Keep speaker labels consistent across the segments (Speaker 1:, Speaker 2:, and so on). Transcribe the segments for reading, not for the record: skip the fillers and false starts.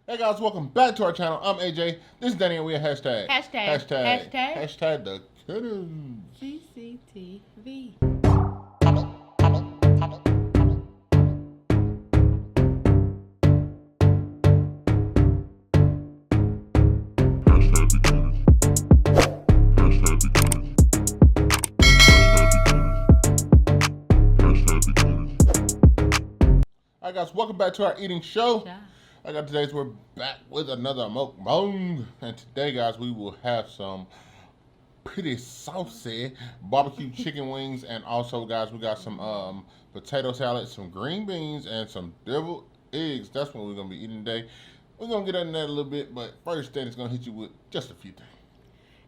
Speaker 1: Hey guys, welcome back to our channel. I'm AJ. This is Danny and we're hashtag the Cannons.
Speaker 2: CCTV.
Speaker 1: Hi guys, welcome back to our eating show. Today's we're back with another mukbang, and today guys we will have some pretty saucy barbecue chicken wings, and also guys we got some potato salad, some green beans, and some deviled eggs. That's what we're gonna be eating today. We're gonna get into that a little bit, but first Danny's gonna hit you with just a few things.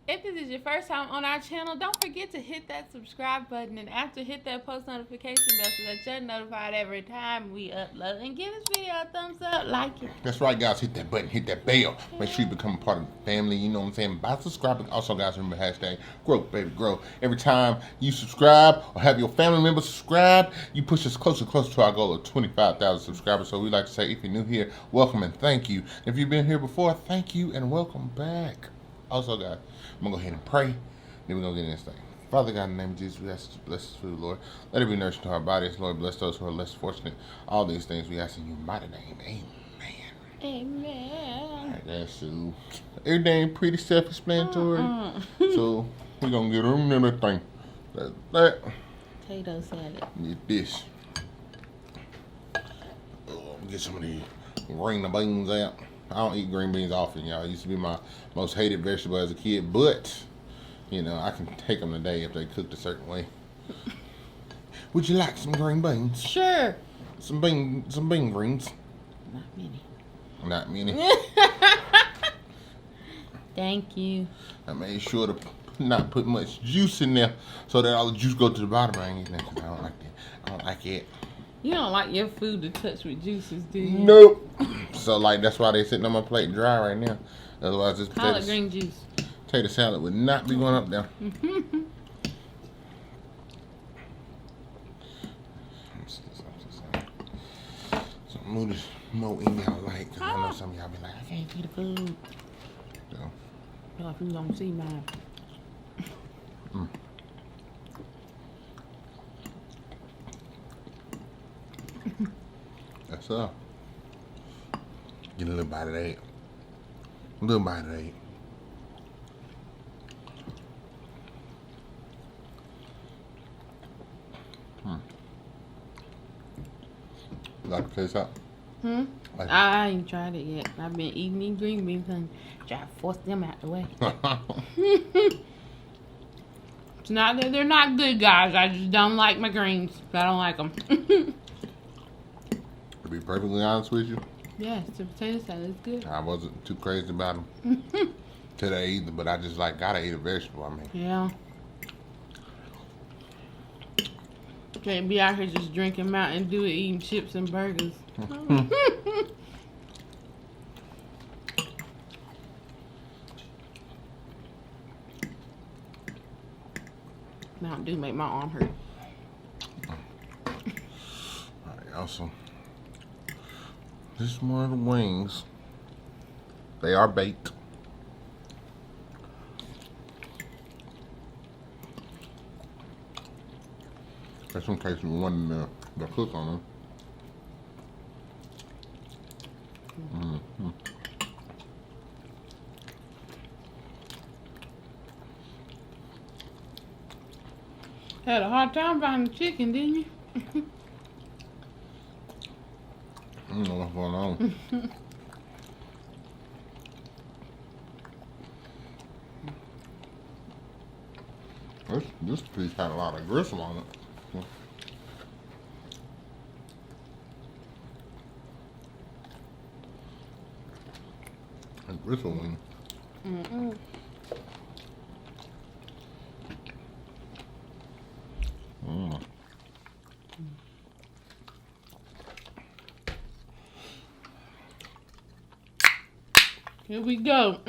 Speaker 2: If this is your first time on our channel, don't forget to hit that subscribe button, and after hit that post notification bell so that you're notified every time we upload. And give this video a thumbs up, like it.
Speaker 1: That's right guys, hit that button, hit that bell. Make sure you become a part of the family, you know what I'm saying, by subscribing. Also guys, remember hashtag grow baby grow. Every time you subscribe or have your family members subscribe, you push us closer and closer to our goal of 25,000 subscribers. So we like to say, if you're new here, welcome and thank you. If you've been here before, thank you and welcome back. Also guys, I'm going to go ahead and pray, then we're going to get in this thing. Father God, in the name of Jesus, we ask you to bless this food, Lord. Let it be nourishing to our bodies. Lord, bless those who are less fortunate. All these things we ask in your mighty name. Amen.
Speaker 2: Amen.
Speaker 1: All right, that's so. Everything pretty self-explanatory. So, we're going to get them in the thing. That's that.
Speaker 2: Potato salad.
Speaker 1: Get this. Get some of these green beans out. I don't eat green beans often, y'all. It used to be my most hated vegetable as a kid, but, you know, I can take them today if they cooked a certain way. Would you like some green beans?
Speaker 2: Sure.
Speaker 1: Some bean greens.
Speaker 2: Not many.
Speaker 1: Not many.
Speaker 2: Thank you.
Speaker 1: I made sure to not put much juice in there so that all the juice go to the bottom. I ain't eating that 'cause I don't like that. I don't like it.
Speaker 2: You don't like your food to touch with juices, do you?
Speaker 1: Nope. So, like, that's why they sitting on my plate dry right now. Otherwise, this
Speaker 2: Collard green juice.
Speaker 1: Potato salad would not be going up there. So, move this more in y'all like, because I know some of y'all be like, I can't eat the food. So.
Speaker 2: Oh, if you don't see mine.
Speaker 1: That's up. Get a little bite of that. A little bite of that. Like to taste out? Like
Speaker 2: I ain't tried it yet. I've been eating these green beans and try to force them out the way. It's not that they're not good, guys. I just don't like my greens. I don't like them.
Speaker 1: To be perfectly honest with you,
Speaker 2: yeah, the potato salad is good.
Speaker 1: I wasn't too crazy about them today either, but I just like gotta eat a vegetable. I mean,
Speaker 2: Yeah. Can't be out here just drinking Mountain Dew and eating chips and burgers. Mountain Dew make my arm hurt.
Speaker 1: alright, also, this is one of the wings. They are baked. That's in case you want the cook on them.
Speaker 2: Had a hard time finding the chicken, didn't you?
Speaker 1: I don't know what's going on. This piece had a lot of gristle on it. A gristle wing.
Speaker 2: Here we go.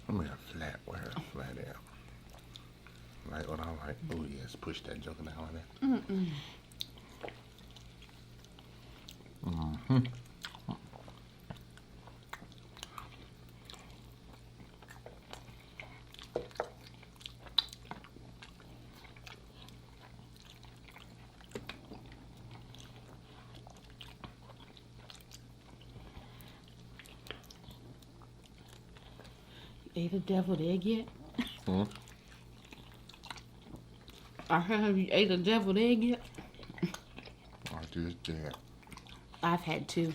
Speaker 1: Let me have flat. Where flat at? Right, what I like. Oh yes, push that joker down on there.
Speaker 2: Ate a deviled egg yet?
Speaker 1: Hmm?
Speaker 2: I heard, have you ate a deviled egg yet?
Speaker 1: I just did.
Speaker 2: I've had 2.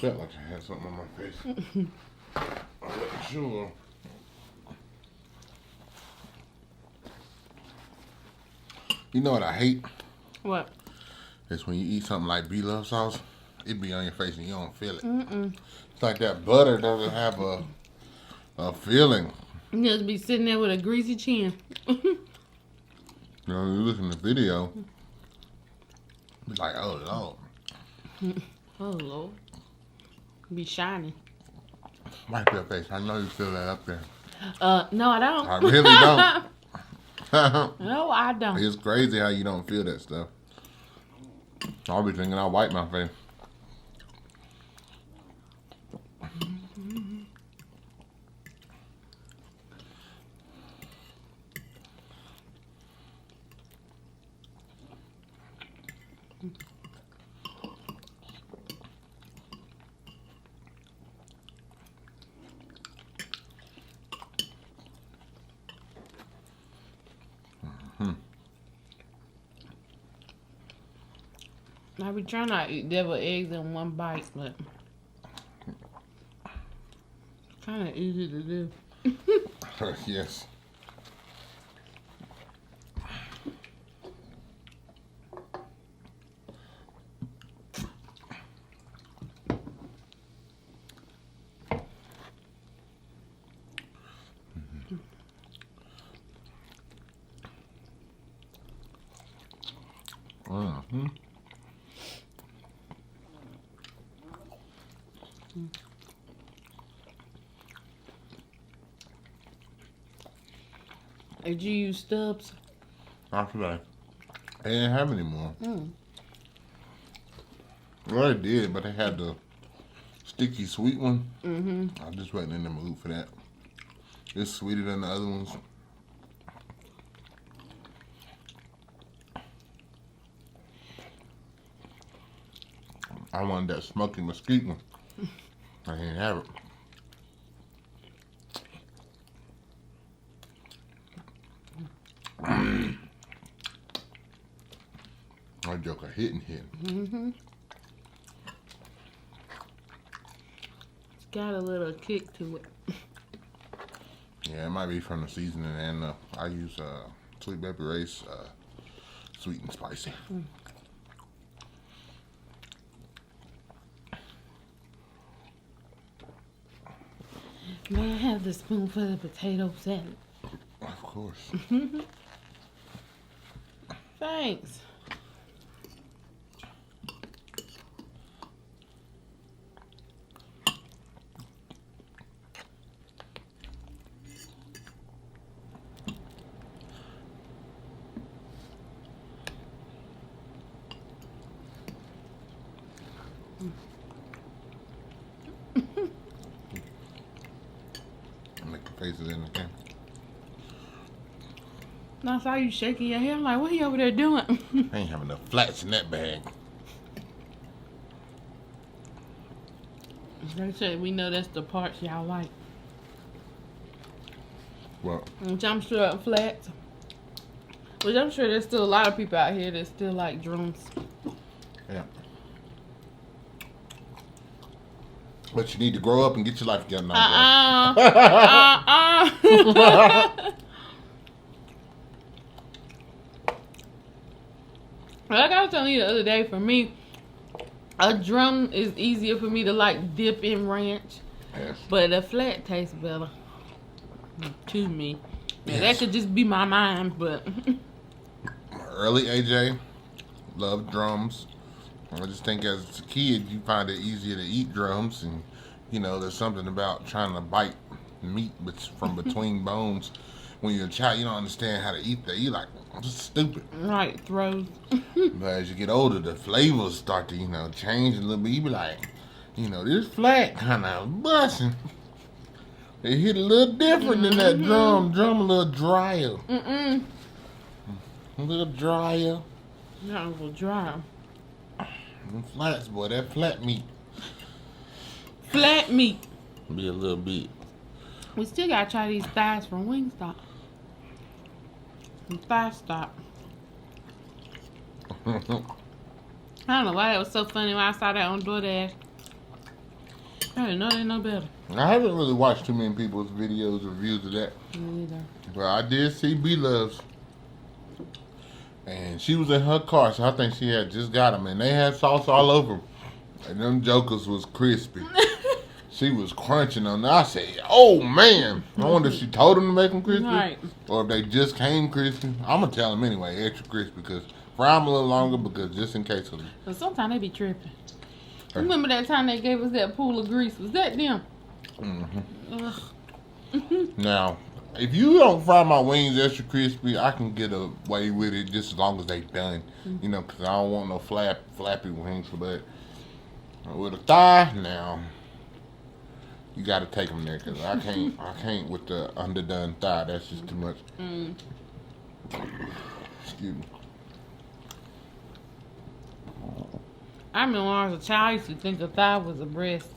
Speaker 1: Felt like I had something on my face. I wasn't sure. You know what I hate?
Speaker 2: What?
Speaker 1: It's when you eat something like B-love sauce, it be on your face and you don't feel it. It's like that butter doesn't have a feeling.
Speaker 2: You just be sitting there with a greasy chin.
Speaker 1: You know, you look in the video, it's like, oh Lord.
Speaker 2: Oh Lord. Be shining.
Speaker 1: Wipe your face. I know you feel that up there.
Speaker 2: No, I don't.
Speaker 1: I really don't.
Speaker 2: No, I don't.
Speaker 1: It's crazy how you don't feel that stuff. I'll be thinking I'll wipe my face.
Speaker 2: I be trying not to eat deviled eggs in one bite, but kind of easy to do.
Speaker 1: Yes.
Speaker 2: Did you use stubs?
Speaker 1: Not today. They didn't have any more. Well, they did, but they had the sticky sweet one. I just wasn't in the mood for that. It's sweeter than the other ones. I wanted that smoky mesquite one. I didn't have it. My joker hitting.
Speaker 2: It's got a little kick to it.
Speaker 1: Yeah, it might be from the seasoning, and I use sweet pepper race, sweet and spicy.
Speaker 2: May I have the spoonful of potato salad?
Speaker 1: Of course.
Speaker 2: Thanks.
Speaker 1: Make the faces in the camera.
Speaker 2: I saw you shaking your head. I'm like, what are you over there doing?
Speaker 1: I ain't having enough flats in that bag.
Speaker 2: They said we know that's the parts y'all like.
Speaker 1: Well,
Speaker 2: Which I'm sure are flats. Which I'm sure there's still a lot of people out here that still like drums.
Speaker 1: yeah. But you need to grow up and get your life together now.
Speaker 2: Like I was telling you the other day, for me, a drum is easier for me to like dip in ranch.
Speaker 1: Yes.
Speaker 2: But a flat tastes better to me. Yeah,
Speaker 1: Yes.
Speaker 2: that could just be my mind, but
Speaker 1: Early AJ, love drums. I just think as a kid, you find it easier to eat drums, and you know, there's something about trying to bite meat from between bones. When you're a child, you don't understand how to eat that. You like, this is stupid.
Speaker 2: Right, throws.
Speaker 1: But as you get older, the flavors start to, you know, change a little bit. You be like, you know, this flat kind of busting. It hit a little different than that drum. Drum a little drier. A little drier.
Speaker 2: That was a little dry.
Speaker 1: Them flats, boy, that flat meat.
Speaker 2: Flat meat.
Speaker 1: Be a little bit.
Speaker 2: We still gotta try these thighs from Wingstop. Thigh stop. I don't know why that was so funny when I saw that on DoorDash. I didn't know they know better.
Speaker 1: I haven't really watched too many people's videos or reviews of that.
Speaker 2: Me either.
Speaker 1: But I did see B-Loves. And she was in her car, so I think she had just got them. And they had sauce all over them. And them jokers was crispy. She was crunching on them. I said, oh, man. I wonder if she told them to make them crispy.
Speaker 2: Right.
Speaker 1: Or if they just came crispy. I'm going to tell them anyway, extra crispy. Because fry them a little longer, because just in case of them.
Speaker 2: But sometimes they be tripping. Remember that time they gave us that pool of grease? Was that them?
Speaker 1: Now, if you don't fry my wings extra crispy, I can get away with it just as long as they done. You know, because I don't want no flappy wings. But with a thigh, now, you got to take them there, because I can't with the underdone thigh. That's just too much. Excuse me.
Speaker 2: I remember when I was a child, I used to think a thigh was a breast.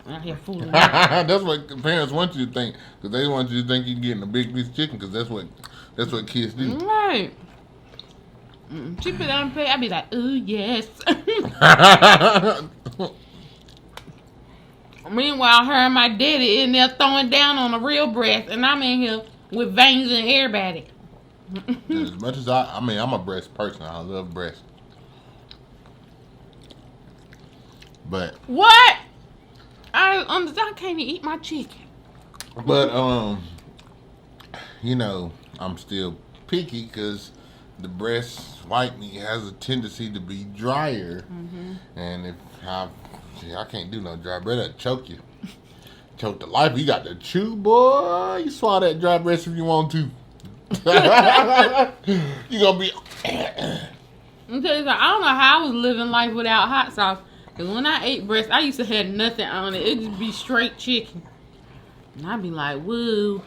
Speaker 2: Out here fooling.
Speaker 1: That's what parents want you to think, because they want you to think you're getting a big piece of chicken, because that's what kids do.
Speaker 2: Right. She put it on the plate, I'd be like, ooh, yes. Meanwhile, her and my daddy in there throwing down on a real breast, and I'm in here with veins and everybody.
Speaker 1: As much as I'm a breast person. I love breast. But
Speaker 2: What? I can't even eat my chicken.
Speaker 1: But you know, I'm still picky, because the breast white meat has a tendency to be drier, and if I can't do no dry breast, that'll choke you. Choke the life. You got to chew, boy. You swallow that dry breast if you want to. You gonna be.
Speaker 2: I'm telling you, I don't know how I was living life without hot sauce. Cause when I ate breast, I used to have nothing on it. It'd just be straight chicken. And I'd be like, woo.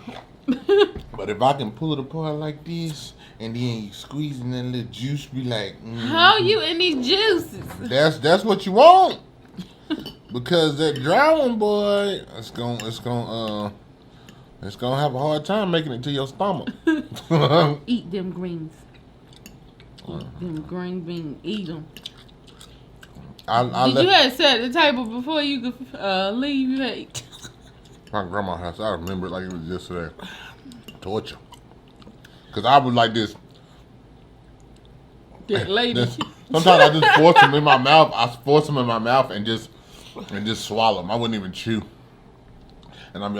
Speaker 1: But if I can pull it apart like this, and then you squeeze and that little juice be like,
Speaker 2: how you in these juices?
Speaker 1: That's what you want. Because that dry one, boy, it's gonna have a hard time making it to your stomach.
Speaker 2: Eat them greens. Eat them green beans. Eat them. Did you have set the table before you could leave? You had
Speaker 1: my grandma's house. I remember it like it was yesterday. Torture. Because I was like this.
Speaker 2: That lady.
Speaker 1: Sometimes I just force them in my mouth. I force them in my mouth and just swallow them. I wouldn't even chew. And I'm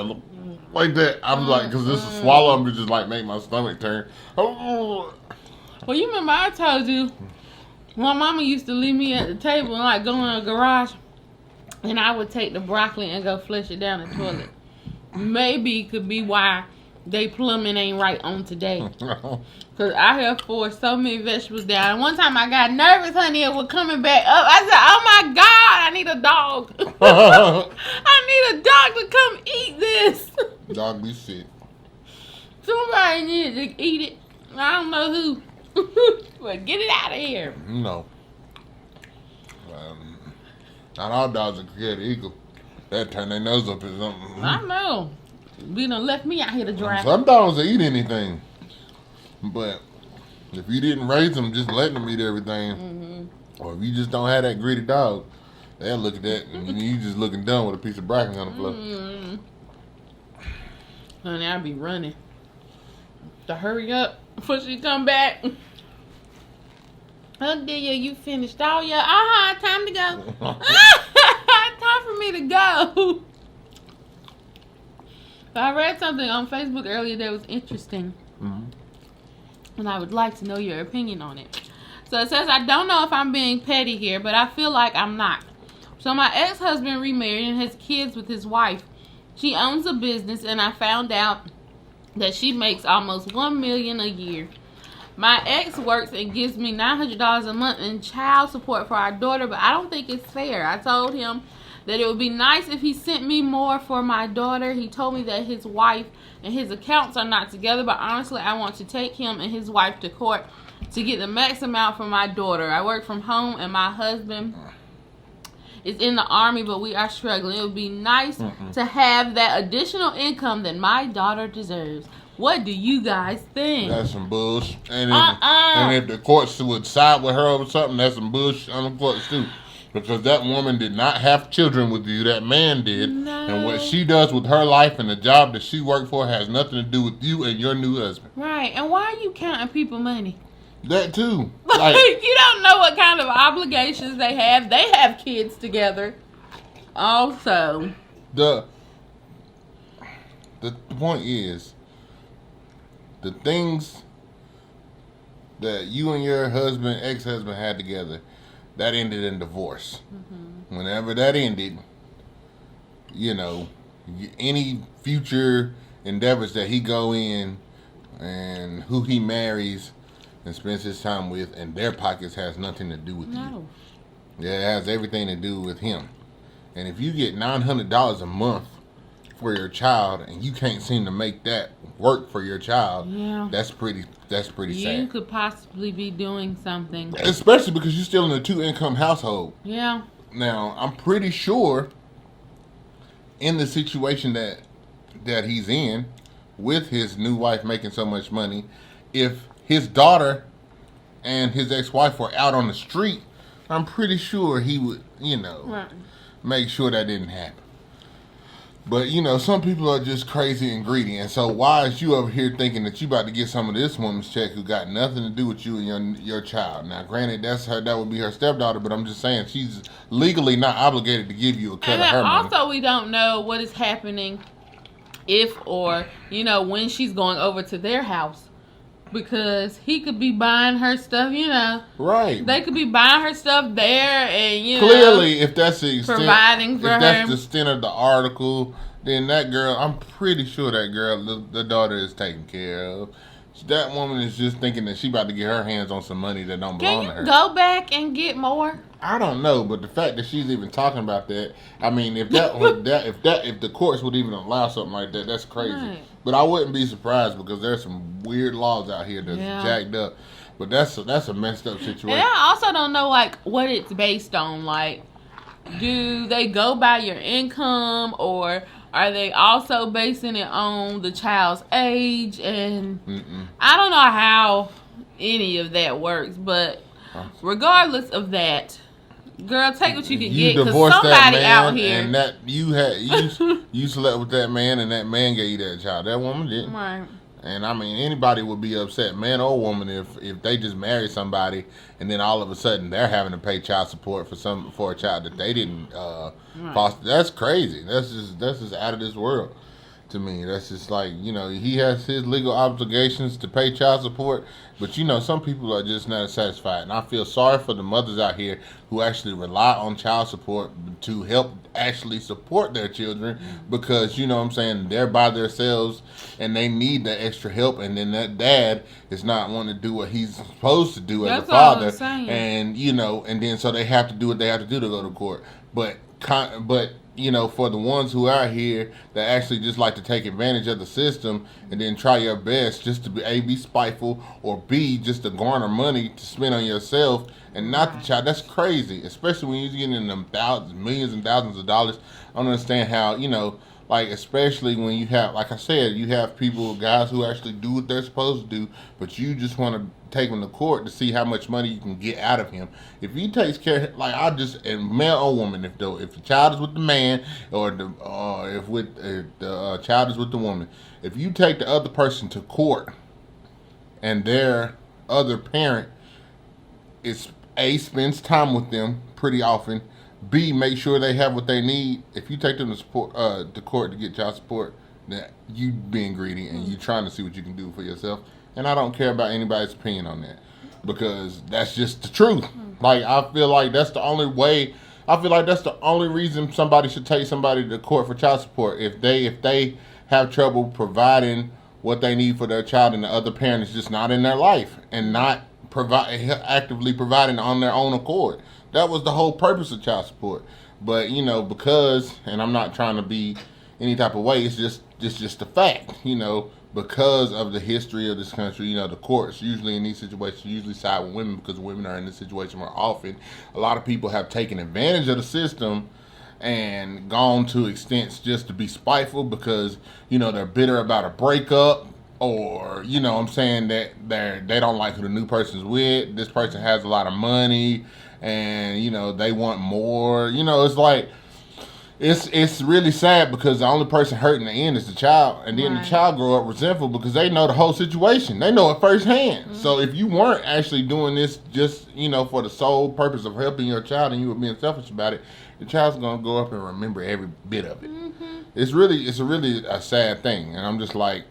Speaker 1: like that. I'm like, because this is swallow them, it just like make my stomach turn. Oh.
Speaker 2: Well, you remember I told you, my mama used to leave me at the table and like go in the garage, and I would take the broccoli and go flush it down the toilet. Maybe it could be why they plumbing ain't right on today. Because I have forced so many vegetables down. And one time I got nervous, honey, it was coming back up. I said, oh my God, I need a dog. I need a dog to come eat this.
Speaker 1: Dog be sick.
Speaker 2: Somebody needs to eat it. I don't know who. But get it out of here.
Speaker 1: No. Not all dogs are created equal. They turn their nose up at something.
Speaker 2: I know. You done left me out here to dry.
Speaker 1: Some dogs will eat anything. But if you didn't raise them, just letting them eat everything, or if you just don't have that greedy dog, they'll look at that and you just looking dumb with a piece of broccoli on the floor.
Speaker 2: Honey, I'll be running. To hurry up before she come back. Oh, dear, you finished all your... time to go. Time for me to go. I read something on Facebook earlier that was interesting. And I would like to know your opinion on it. So it says, I don't know if I'm being petty here, but I feel like I'm not. So my ex-husband remarried and has kids with his wife. She owns a business, and I found out that she makes almost $1 million a year. My ex works and gives me $900 a month in child support for our daughter, but I don't think it's fair. I told him that it would be nice if he sent me more for my daughter. He told me that his wife and his accounts are not together, but honestly, I want to take him and his wife to court to get the max amount for my daughter. I work from home, and my husband is in the Army, but we are struggling. It would be nice to have that additional income that my daughter deserves. What do you guys think?
Speaker 1: That's some bullshit. And if the courts would side with her over something, that's some bullshit on the courts too. Because that woman did not have children with you. That man did.
Speaker 2: No.
Speaker 1: And what she does with her life and the job that she worked for has nothing to do with you and your new husband.
Speaker 2: Right. And why are you counting people money?
Speaker 1: That too.
Speaker 2: Like, you don't know what kind of obligations they have. They have kids together. Also.
Speaker 1: The point is, the things that you and your husband, ex-husband had together, that ended in divorce. Whenever that ended, you know, any future endeavors that he go in and who he marries and spends his time with, and their pockets has nothing to do with you. Yeah, it has everything to do with him. And if you get $900 a month for your child and you can't seem to make that work for your child, that's pretty sad.
Speaker 2: You could possibly be doing something.
Speaker 1: Especially because you're still in a 2-income household.
Speaker 2: Yeah.
Speaker 1: Now, I'm pretty sure in the situation that he's in with his new wife making so much money, if his daughter and his ex-wife were out on the street, I'm pretty sure he would, make sure that didn't happen. But, some people are just crazy and greedy. And so why is you over here thinking that you about to get some of this woman's check who got nothing to do with you and your child? Now, granted, that would be her stepdaughter, but I'm just saying she's legally not obligated to give you a cut of her money.
Speaker 2: Also, we don't know what is happening if or, when she's going over to their house. Because he could be buying her stuff,
Speaker 1: Right.
Speaker 2: They could be buying her stuff there and,
Speaker 1: clearly, if that's the extent,
Speaker 2: providing for her.
Speaker 1: If that's the extent of the article, then that girl, I'm pretty sure that girl, the daughter is taken care of. That woman is just thinking that she about to get her hands on some money that don't belong to her.
Speaker 2: Can you go back and get more?
Speaker 1: I don't know, but the fact that she's even talking about that, I mean, if the courts would even allow something like that, that's crazy. Right. But I wouldn't be surprised because there's some weird laws out here that's jacked up. But that's a messed up situation.
Speaker 2: And I also don't know what it's based on. Like, do they go by your income, or are they also basing it on the child's age? And I don't know how any of that works, but regardless of that, girl, take what you can get, because somebody out here.
Speaker 1: And that you slept with that man, and that man gave you that child. That woman didn't.
Speaker 2: Right.
Speaker 1: And I mean, anybody would be upset, man or woman, if they just marry somebody and then all of a sudden they're having to pay child support for a child that they didn't foster. That's crazy. That's just out of this world to me. That's just like, he has his legal obligations to pay child support, but some people are just not satisfied. And I feel sorry for the mothers out here who actually rely on child support to help actually support their children, because they're by themselves and they need the extra help, and then that dad is not wanting to do what he's supposed to do as a father, and and then so they have to do what they have to do to go to court. But for the ones who are here that actually just like to take advantage of the system and then try your best just to be spiteful, or B, just to garner money to spend on yourself and not the child, that's crazy. Especially when you're getting in them millions and thousands of dollars. I don't understand how, especially when you have, like I said, you have guys who actually do what they're supposed to do, but you just want to take him to court to see how much money you can get out of him. If he takes care, and male or woman, if the child is with the man, or if the child is with the woman, if you take the other person to court and their other parent spends time with them pretty often, B, make sure they have what they need. If you take them to court to get child support, that you being greedy and you trying to see what you can do for yourself. And I don't care about anybody's opinion on that. because that's just the truth. Like, I feel like that's the only way. I feel like that's the only reason somebody should take somebody to court for child support. If they have trouble providing what they need for their child, and the other parent is just not in their life and not actively providing on their own accord. That was the whole purpose of child support. But because, and I'm not trying to be any type of way, it's just a fact. Because of the history of this country, the courts usually in these situations usually side with women, because women are in this situation more often. A lot of people have taken advantage of the system and gone to extents just to be spiteful because, they're bitter about a breakup, or, I'm saying that they don't like who the new person's with. This person has a lot of money and, they want more. It's like, it's really sad because the only person hurt in the end is the child, and then the child grow up resentful because they know the whole situation. They know it firsthand. Mm-hmm. So if you weren't actually doing this just for the sole purpose of helping your child, and you were being selfish about it, the child's gonna grow up and remember every bit of it. Mm-hmm. It's really a sad thing, and I'm just like,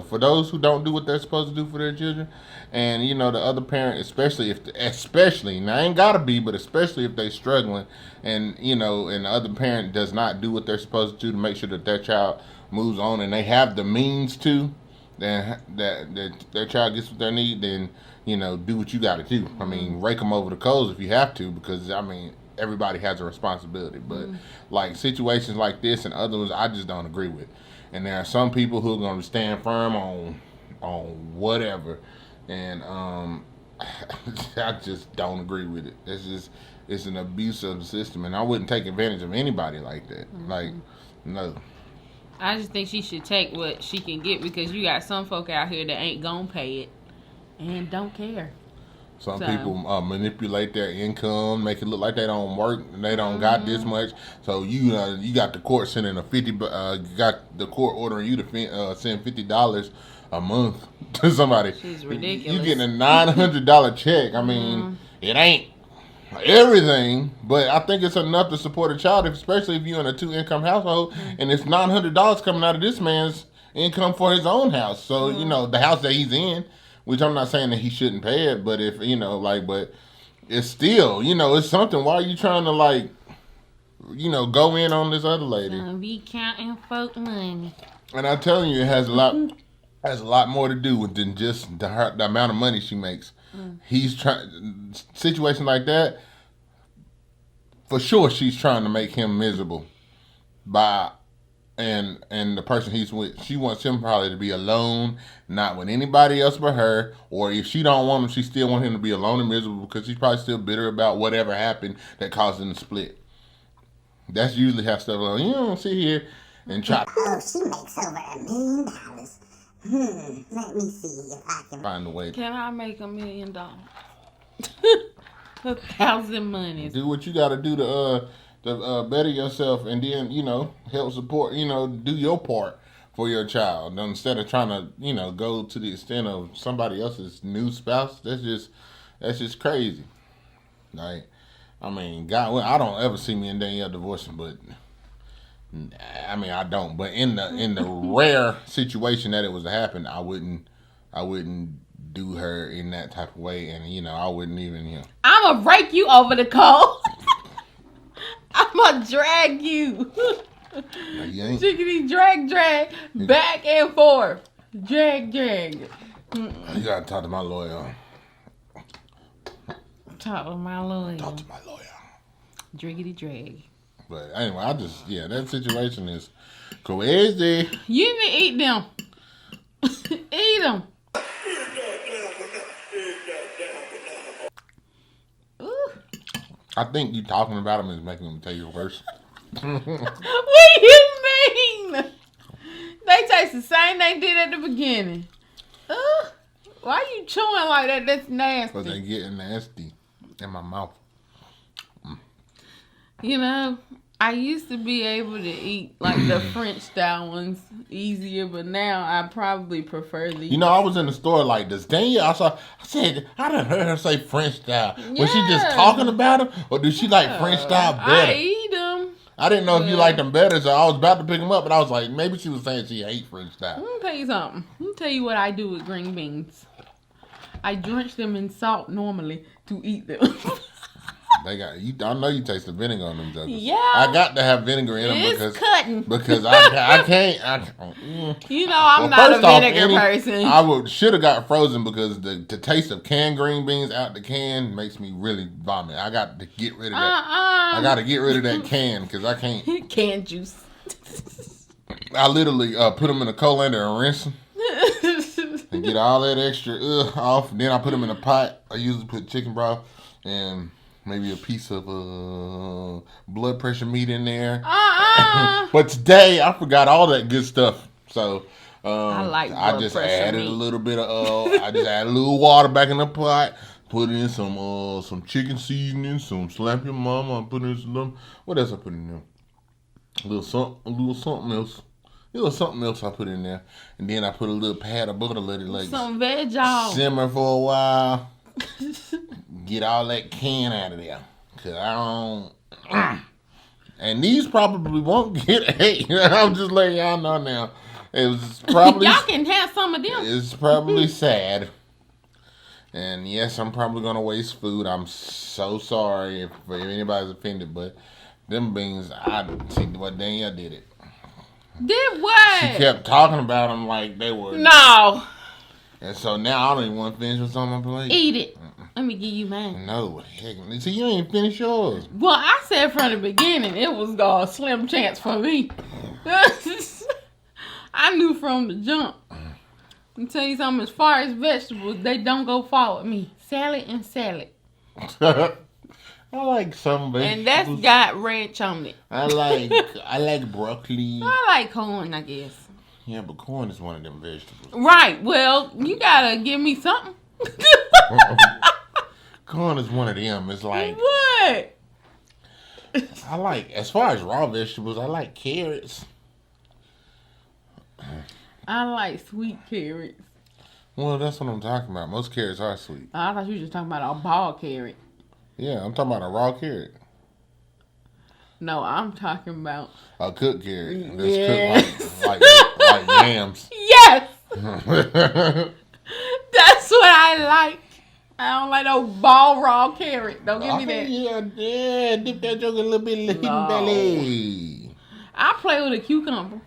Speaker 1: for those who don't do what they're supposed to do for their children, and the other parent, especially now, ain't gotta be, but especially if they're struggling, and and the other parent does not do what they're supposed to make sure that their child moves on, and they have the means to, then that their child gets what they need, then do what you got to do. I mean, rake them over the coals if you have to, because everybody has a responsibility. But like situations like this and others, I just don't agree with. And there are some people who are going to stand firm on whatever, and I just don't agree with it. It's an abuse of the system, and I wouldn't take advantage of anybody like that. Mm-hmm. Like, no.
Speaker 2: I just think she should take what she can get, because you got some folk out here that ain't gonna pay it and don't care.
Speaker 1: Some people manipulate their income, make it look like they don't work and they don't got this much. So you got the court sending got the court ordering you to send $50 a month to somebody.
Speaker 2: She's ridiculous.
Speaker 1: You getting a $900 check. I mean, it ain't everything, but I think it's enough to support a child, especially if you're in a 2-income household, and it's $900 coming out of this man's income for his own house. So the house that he's in. Which I'm not saying that he shouldn't pay it, but if, but it's still, it's something. Why are you trying to, go in on this other lady?
Speaker 2: Be counting folk money.
Speaker 1: And I'm telling you, it has a lot more to do with than just the amount of money she makes. He's trying, situation like that, for sure she's trying to make him miserable by... And the person he's with, she wants him probably to be alone, not with anybody else but her. Or if she don't want him, she still want him to be alone and miserable because she's probably still bitter about whatever happened that caused them to split. That's usually how stuff goes. You don't sit here and try.
Speaker 3: Oh, she makes over $1 million. Let me see if I can
Speaker 1: find a way.
Speaker 2: Can I make $1 million? 1,000 monies.
Speaker 1: Do what you got to do to better yourself, and then help support, do your part for your child instead of trying to go to the extent of somebody else's new spouse. That's just crazy. Like, I mean, God, I don't ever see me and Danielle divorcing, but I don't. But in the rare situation that it was to happen, I wouldn't do her in that type of way, and I wouldn't even.
Speaker 2: I'ma rake you over the coals. I'ma drag you.
Speaker 1: No, you ain't.
Speaker 2: Jiggity drag, back and forth. Drag.
Speaker 1: You gotta talk to my lawyer.
Speaker 2: Talk to my lawyer.
Speaker 1: Driggity
Speaker 2: drag.
Speaker 1: But anyway, that situation is crazy.
Speaker 2: You need to eat them. Eat them.
Speaker 1: I think you talking about them is making them taste worse.
Speaker 2: What do you mean? They taste the same they did at the beginning. Why are you chewing like that? That's nasty.
Speaker 1: Because they getting nasty in my mouth.
Speaker 2: I used to be able to eat like the French style ones easier, but now I probably prefer these.
Speaker 1: I was in the store like this. Danielle, I said, I done heard her say French style. Yeah. Was she just talking about them, or do she like French style better?
Speaker 2: I eat them.
Speaker 1: I didn't know if you liked them better, so I was about to pick them up, but I was like, maybe she was saying she ate French style.
Speaker 2: Let me tell you something. Let me tell you what I do with green beans. I drench them in salt normally to eat them.
Speaker 1: They got you. I know you taste the vinegar on them jokers.
Speaker 2: Yeah.
Speaker 1: I got to have vinegar in them
Speaker 2: It's cutting.
Speaker 1: because I can't.
Speaker 2: You know I'm
Speaker 1: Well,
Speaker 2: not a
Speaker 1: first off,
Speaker 2: vinegar person.
Speaker 1: I should have got frozen because the taste of canned green beans out the can makes me really vomit. I got to get rid of that. I got to get rid of that can because I can't.
Speaker 2: Canned juice.
Speaker 1: I literally put them in a colander and rinse them and get all that extra off. Then I put them in a pot. I usually put chicken broth and maybe a piece of blood pressure meat in there. But today I forgot all that good stuff. So I just added a little bit of I just added a little water back in the pot. Put in some chicken seasoning, some slap your mama. I put in some what else I put in there? A little something else. There was something else I put in there, and then I put a little pad of butter, let it like
Speaker 2: some veg off.
Speaker 1: Simmer for a while. Get all that can out of there, cause I don't. And these probably won't get ate. I'm just letting y'all know now. It was probably
Speaker 2: y'all can have some of them.
Speaker 1: It's probably sad. And yes, I'm probably gonna waste food. I'm so sorry if anybody's offended, but them beans, I see what Danielle did it.
Speaker 2: Did what?
Speaker 1: She kept talking about them like they were.
Speaker 2: No.
Speaker 1: And so now I don't even want to finish what's on my plate.
Speaker 2: Eat it. Let me give you mine.
Speaker 1: No, heck. See, you ain't finished yours.
Speaker 2: Well, I said from the beginning it was a slim chance for me. I knew from the jump. Let me tell you something. As far as vegetables, they don't go far with me. Salad and salad.
Speaker 1: I like some vegetables.
Speaker 2: And that's got ranch on it.
Speaker 1: I like broccoli.
Speaker 2: I like corn, I guess.
Speaker 1: Yeah, but corn is one of them vegetables.
Speaker 2: Right. Well, you gotta give me something.
Speaker 1: Corn is one of them. It's like
Speaker 2: what?
Speaker 1: I like, as far as raw vegetables, I like carrots.
Speaker 2: I like sweet carrots.
Speaker 1: Well, that's what I'm talking about. Most carrots are sweet.
Speaker 2: I thought you were just talking about a ball carrot.
Speaker 1: Yeah, I'm talking about a raw carrot.
Speaker 2: No, I'm talking about
Speaker 1: A cooked carrot. That's
Speaker 2: yes.
Speaker 1: cooked like yams.
Speaker 2: Yes! That's what I like. I don't like no ball raw carrot. Don't give me that.
Speaker 1: Yeah, dip that joke a little bit in the hidden belly.
Speaker 2: I play with a cucumber.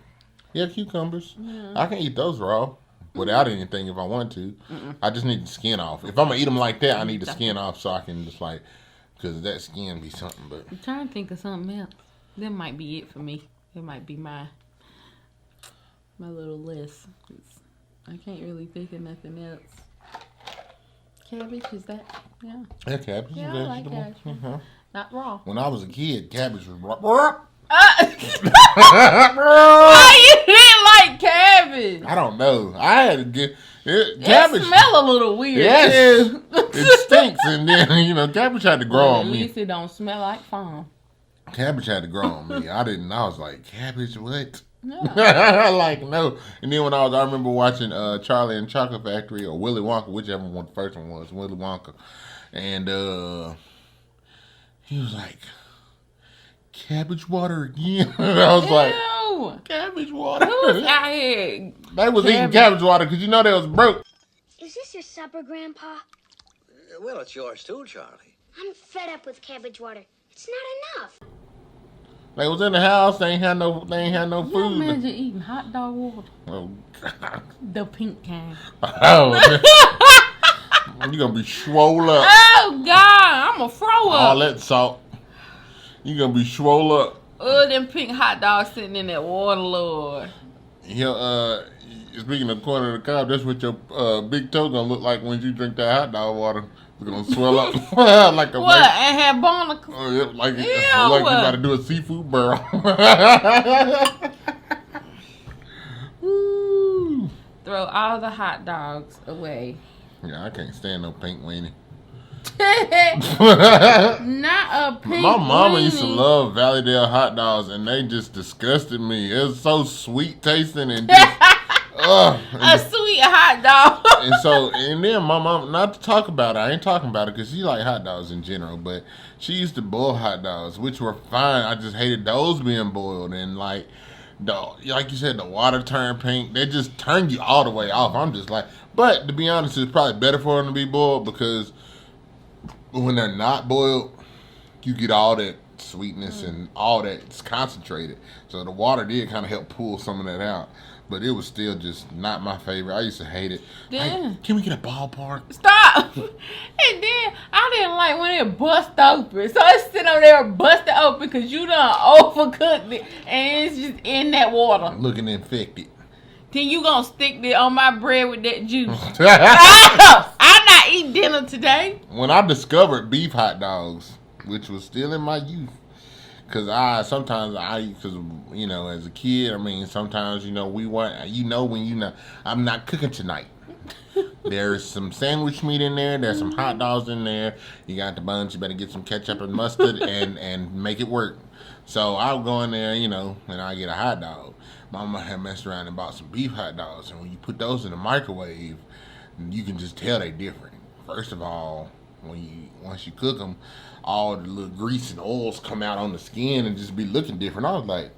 Speaker 1: Yeah, cucumbers.
Speaker 2: Yeah.
Speaker 1: I can eat those raw without anything if I want to. I just need the skin off. If I'm going to eat them like that, I need the skin off so I can just like, because that skin be something. But
Speaker 2: I'm trying to think of something else. That might be it for me. That might be my little list. I can't really think of nothing else. Cabbage, is that? Yeah.
Speaker 1: Yeah, cabbage
Speaker 2: Yeah,
Speaker 1: is
Speaker 2: I like
Speaker 1: vegetable.
Speaker 2: cabbage. Not raw.
Speaker 1: When I was a kid, cabbage was raw.
Speaker 2: Why you didn't like cabbage?
Speaker 1: I don't know. I had to get
Speaker 2: Cabbage smell a little weird.
Speaker 1: Yes,
Speaker 2: too.
Speaker 1: it stinks, and then cabbage had to grow
Speaker 2: Well,
Speaker 1: on
Speaker 2: at
Speaker 1: me.
Speaker 2: least it don't smell like farm.
Speaker 1: Cabbage had to grow on me. I didn't. I was like, cabbage, what?
Speaker 2: Yeah.
Speaker 1: Like, no. And then I remember watching Charlie and Chocolate Factory or Willy Wonka, whichever one the first one was, Willy Wonka, and he was like, cabbage water again. And I was like, cabbage water.
Speaker 2: Who's out here?
Speaker 1: They was eating cabbage water because you know they was broke.
Speaker 4: Is this your supper, Grandpa?
Speaker 5: Well, it's yours too, Charlie.
Speaker 4: I'm fed up with cabbage water. It's not enough.
Speaker 1: They was in the house. They ain't had no
Speaker 2: You
Speaker 1: food.
Speaker 2: imagine eating hot dog water?
Speaker 1: Oh, God.
Speaker 2: The pink kind.
Speaker 1: Oh, you gonna be swole up.
Speaker 2: Oh, God. I'm going to throw up.
Speaker 1: All that salt. You gonna be swole up.
Speaker 2: Oh, them pink hot dogs sitting in that water, Lord.
Speaker 1: Speaking of corn on the cob, that's what your big toe gonna look like when you drink that hot dog water. It's gonna swell up like a
Speaker 2: What? And have barnacles?
Speaker 1: like
Speaker 2: Ew.
Speaker 1: you gotta do a seafood burrow. Woo.
Speaker 2: Throw all the hot dogs away.
Speaker 1: Yeah, I can't stand no pink weenie.
Speaker 2: Not a pink
Speaker 1: My mama
Speaker 2: weenie.
Speaker 1: used to love Valleydale hot dogs, and they just disgusted me. It was so sweet tasting and just,
Speaker 2: a sweet hot dog.
Speaker 1: and then my mom, not to talk about it, I ain't talking about it because she like hot dogs in general, but she used to boil hot dogs, which were fine. I just hated those being boiled, and like like you said, the water turned pink. They just turn you all the way off. I'm just like, but to be honest, it's probably better for them to be boiled because when they're not boiled, you get all that sweetness and all that. It's concentrated. So the water did kind of help pull some of that out. But it was still just not my favorite. I used to hate it.
Speaker 2: Yeah.
Speaker 1: Hey, can we get a ballpark?
Speaker 2: Stop! And then I didn't like when it bust open. So it's sitting over there busted open because you done overcooked it and it's just in that water.
Speaker 1: Looking infected.
Speaker 2: Then you gonna stick it on my bread with that juice. I'm not eating dinner today.
Speaker 1: When I discovered beef hot dogs, which was still in my youth, because because you know, as a kid, I mean, sometimes, you know, I'm not cooking tonight. There's some sandwich meat in there. There's some hot dogs in there. You got the buns. You better get some ketchup and mustard and make it work. So I'll go in there, you know, and I get a hot dog. Mama had messed around and bought some beef hot dogs, and when you put those in the microwave, you can just tell they're different. First of all, once you cook them, all the little grease and oils come out on the skin and just be looking different. I was like,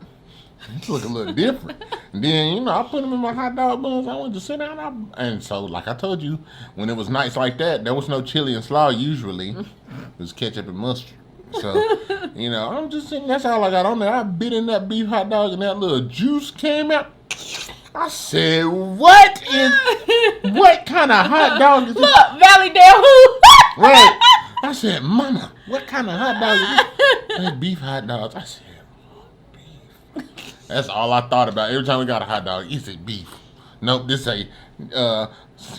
Speaker 1: this look a little different. And then, you know, I put them in my hot dog buns. I went to sit down. And so, like I told you, when it was nights like that, there was no chili and slaw usually. It was ketchup and mustard. So, you know, I'm just sitting, that's all I got on there. I bit in that beef hot dog and that little juice came out. I said, what kind of hot dog is this?
Speaker 2: Look, Valley Dale who?
Speaker 1: Right. I said, Mama, what kind of hot dog is this? They beef hot dogs. I said, beef. That's all I thought about. Every time we got a hot dog, is it beef? Nope, this a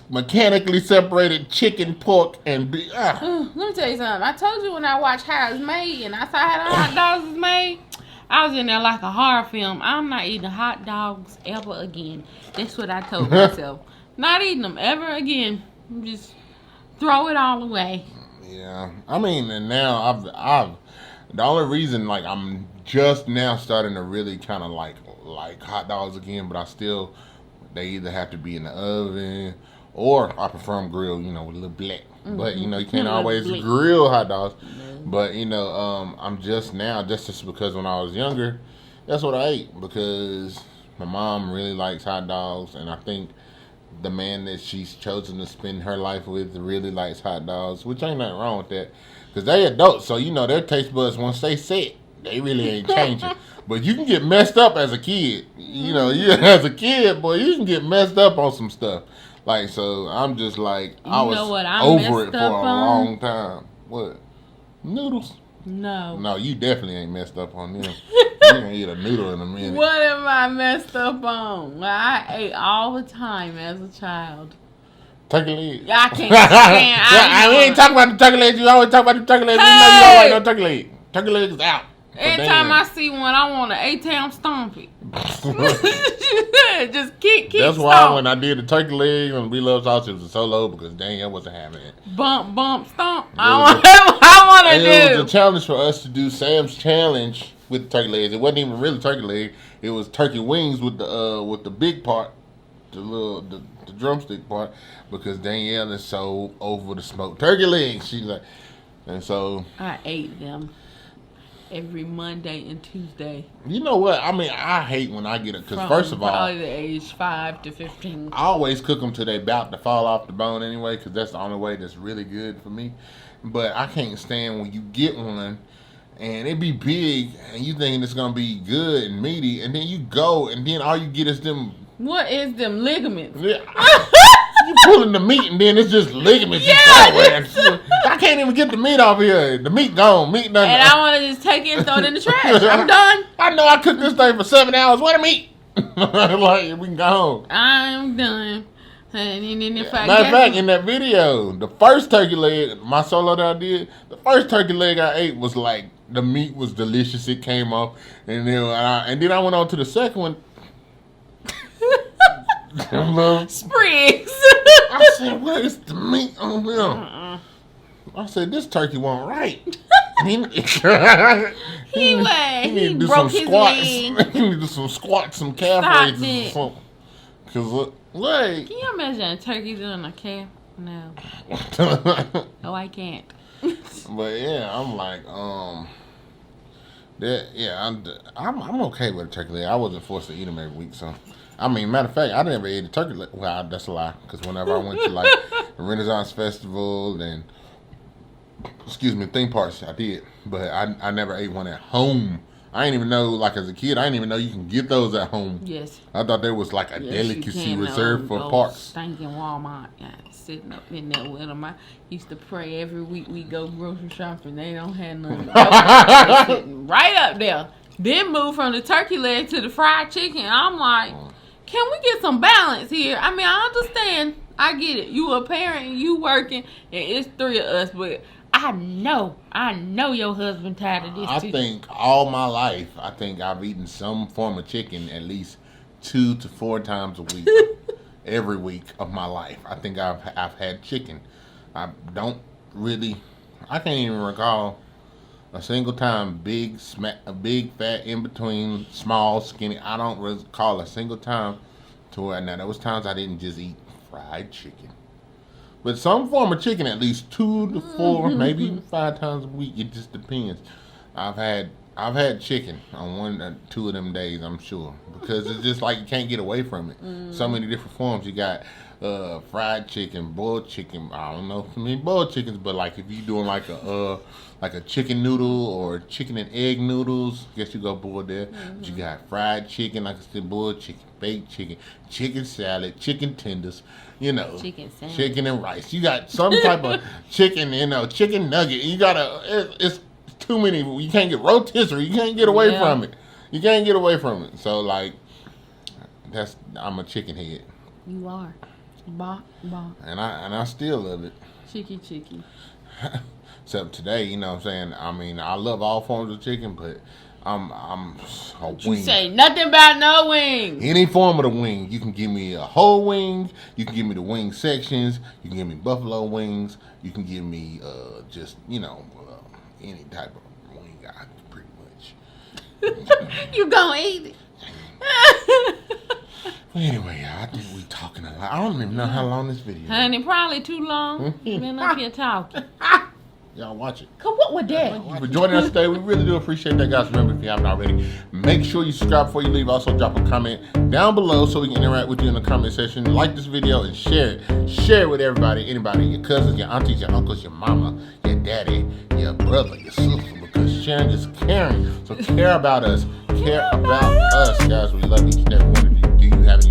Speaker 1: mechanically separated chicken, pork, and beef.
Speaker 2: Let me tell you something. I told you when I watched how it's made and I saw how the hot dogs is made, I was in there like a horror film. I'm not eating hot dogs ever again. That's what I told myself. Not eating them ever again. Just throw it all away.
Speaker 1: Yeah, I mean, and now I've the only reason, like, I'm just now starting to really kind of like hot dogs again, but they either have to be in the oven or I prefer them grilled, you know, with a little black. But, you know, you can't always grill hot dogs. But, you know, I'm just because when I was younger, that's what I ate, because my mom really likes hot dogs, and I think the man that she's chosen to spend her life with really likes hot dogs, which ain't nothing wrong with that, because they adults, so, you know, their taste buds, once they set, they really ain't changing. But you can get messed up as a kid. You know, as a kid, boy, you can get messed up on some stuff. Like, so I'm just like, I was over it for a long time. What? Noodles? No, you definitely ain't messed up on them. You gonna eat a noodle in a minute.
Speaker 2: What am I messed up on? Well, I ate all the time as a child.
Speaker 1: Turkey leg.
Speaker 2: I can't stand.
Speaker 1: We ain't talking about the turkey legs. You always talk about the turkey legs.
Speaker 2: Hey!
Speaker 1: We know you don't like no turkey leg. Turkey leg is out.
Speaker 2: Every time I see one, I want to A-Town stomp it. Just kick,
Speaker 1: That's
Speaker 2: stomp.
Speaker 1: why when I did the turkey leg on We Love Sausage, it was solo, because Danielle wasn't having it.
Speaker 2: Bump, stomp. I want to do.
Speaker 1: It was a challenge for us to do Sam's challenge with turkey legs. It wasn't even really turkey leg. It was turkey wings with the big part, the drumstick part, because Danielle is so over the smoked turkey legs. She's like, and so
Speaker 2: I ate them every Monday and Tuesday.
Speaker 1: You know what? I mean, I hate when I get it, because first of all,
Speaker 2: probably the age 5 to 15.
Speaker 1: I always cook them till they about to fall off the bone anyway, because that's the only way that's really good for me. But I can't stand when you get one and it be big and you thinking it's gonna be good and meaty, and then you go and then all you get is them.
Speaker 2: What is them ligaments?
Speaker 1: You pulling the meat and then it's just ligaments.
Speaker 2: Yeah.
Speaker 1: I can't even get the meat off here. The meat gone. Meat done.
Speaker 2: And I want to just take it and throw it in the trash. I'm done.
Speaker 1: I know I cooked this thing for 7 hours. Where the meat? Like, we can go home.
Speaker 2: I'm done. And then if
Speaker 1: Matter of fact, in that video, the first turkey leg, my solo that I did, the first turkey leg I ate was like, the meat was delicious. It came off. And then I went on to the second one.
Speaker 2: Sprigs.
Speaker 1: I said, where is the meat on there? I said, this turkey wasn't right. He need to do some squats. He need to do some squats, some calf raises or something. Cause what?
Speaker 2: Can you imagine a turkey doing a calf? No. No, I can't.
Speaker 1: But yeah, I'm like, Yeah, I'm okay with a turkey leg. I wasn't forced to eat them every week, so. I mean, matter of fact, I never ate a turkey leg. Well, that's a lie, because whenever I went to like the Renaissance Festival and theme parks, I did, but I never ate one at home. I didn't even know, like as a kid, I didn't even know you can get those at home.
Speaker 2: Yes.
Speaker 1: I thought there was like a delicacy reserved for
Speaker 2: those
Speaker 1: parks.
Speaker 2: Stinking Walmart, sitting up in there with them. I used to pray every week we go grocery shopping. They don't have none. They sitting right up there. Then move from the turkey leg to the fried chicken. I'm like, can we get some balance here? I mean, I understand. I get it. You a parent, you working, and it's 3 of us, but I know your husband tired of this
Speaker 1: I
Speaker 2: too.
Speaker 1: think all my life, I've eaten some form of chicken at least 2 to 4 times a week. Every week of my life, I think I've had chicken. I can't even recall a single time a big fat in between, small, skinny. I don't recall a single time to where now there was times I didn't just eat fried chicken. But some form of chicken at least 2 to 4, maybe even 5 times a week. It just depends. I've had chicken on 1 or 2 of them days, I'm sure, because it's just like you can't get away from it. So many different forms. You got fried chicken, boiled chicken. I don't know if many boiled chickens, but like if you're doing like a chicken noodle or chicken and egg noodles, I guess you go boiled there. But you got fried chicken, like I said, boiled chicken, baked chicken, chicken salad, chicken tenders. Chicken and rice. You got some type of chicken, chicken nugget. You gotta. It's too many. You can't get rotisserie. You can't get away from it. You can't get away from it. So like, I'm a chicken head.
Speaker 2: You are. Bah.
Speaker 1: And I still love it.
Speaker 2: Chicky.
Speaker 1: Except today, you know what I'm saying? I mean, I love all forms of chicken, but I'm a wing.
Speaker 2: You say nothing about no wing.
Speaker 1: Any form of the wing. You can give me a whole wing. You can give me the wing sections. You can give me buffalo wings. You can give me just, any type of wing. Pretty much.
Speaker 2: You gonna eat it.
Speaker 1: Anyway, I think we talking a lot. I don't even know how long this video is.
Speaker 2: Honey, probably too long. Been up here talking.
Speaker 1: Y'all watch it.
Speaker 2: Cause what was that?
Speaker 1: Thank you for joining us today. We really do appreciate that, guys. Remember, if you haven't already, make sure you subscribe before you leave. Also, drop a comment down below so we can interact with you in the comment section. Like this video and share it. Share it with everybody, anybody, your cousins, your aunties, your uncles, your mama, your daddy, your brother, your sister, because sharing is caring. So care about us. Care about us, guys. We love each and every one of you. Do you have any